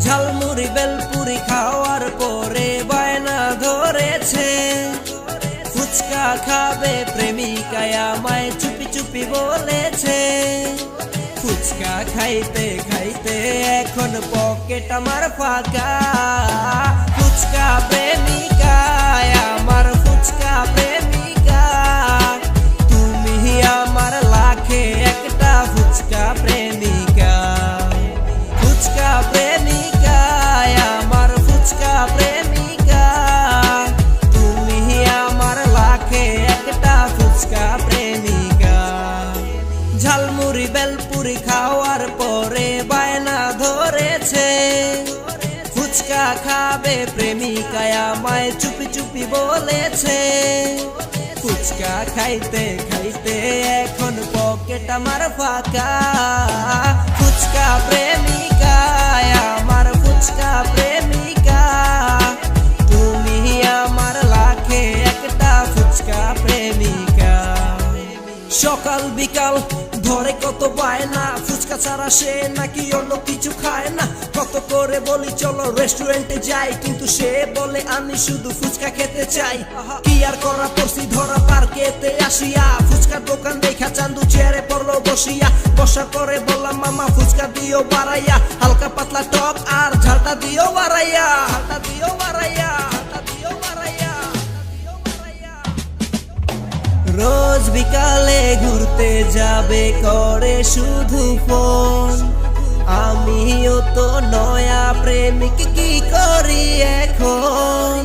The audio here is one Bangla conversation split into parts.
ঝালমুড়ি বেলপুরি খাওয়ার পরে বায়না ধরেছে ফুচকা খাবে, প্রেমিকায় আমায় চুপি চুপি বলেছে। ফুচকা খাইতে খাইতে এখন পকেট আমার ফাঁকা। ফুচকা প্রেমিকায় আমার, ফুচকা প্রেমিকা তুমি আমার লাখে একটা ফুচকা প্রেমিকা। ফুচকা প্রেমিকায় আমার, ফুচকা প্রেমিকা তুমি আমার লাখে একটা ফুচকা প্রেমিকা। ঝালমুড়ি বেলপুরি খাওয়ার পরে বায়না ধরেছে ফুচকা খাবে, প্রেমিকায় আমায় চুপি চুপি বলেছে। ফুচকা খাইতে খাইতে এখন পকেট আমার ফাঁকা। ফুচকা প্রেমিকায় আমার, ফুচকা প্রেমিকা তুমি আমার লাখে একটা ফুচকা প্রেমিকা। সকাল বিকাল ধরে কত বায়না, ফুচকা ছাড়া সে নাকি অন্য কিছু খায় না। কত করে বলি চলো রেস্টুরেন্টে যাই, কিন্তু সে বলে আমি শুধু ফুচকা খেতে চাই। কি আর করা, পড়ছি ধরা পার্কেতে আসিয়া। ফুচকার দোকান দেখা চান্দু চেয়ারে পড়লো বসিয়া। বসার পরে বললাম মামা ফুচকা দিও বাড়াইয়া, হালকা পাতলা টক আর ঝালটা দিও বাড়াইয়া, ঝালটা দিও বাড়াইয়া, ঝালটা দিও বাড়াইয়া। রোজ বিকালে ঘুরতে যাবে করে শুধু ফোন, আমিও তো নয়া প্রেমিক, কি করি এখন?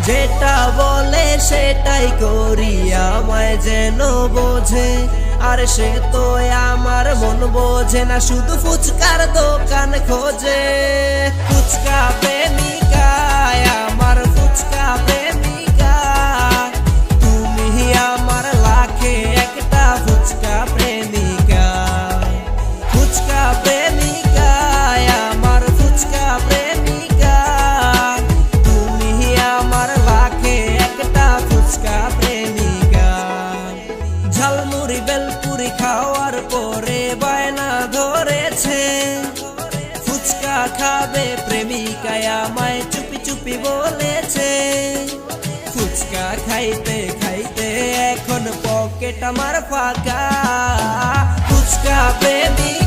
যেটা বলে সেটাই করি, আমায় যেন বোঝে। আর সে তো আমার মন বোঝে না, শুধু ফুচকার দোকান খোঁজে। ফুচকা প্রেমিকায় আমার, ফুচকা প্রেমিকা তুমি আমার লাখে একটা ফুচকা প্রেমিকা। ফুচকা প্রেমিকায় আমার, ফুচকা প্রেমিকা তুমি আমার লাখে একটা ফুচকা প্রেমিকা। ঝালমুড়ি বেলপুরি খাওয়ার পরে বায়না ধরেছে ফুচকা খাবে, প্রেমিকায় আমায় চুপি চুপি বলেছে। ফুচকা খাইতে খাইতে এখন পকেট আমার ফাঁকা। ফুচকা প্রেমিকা।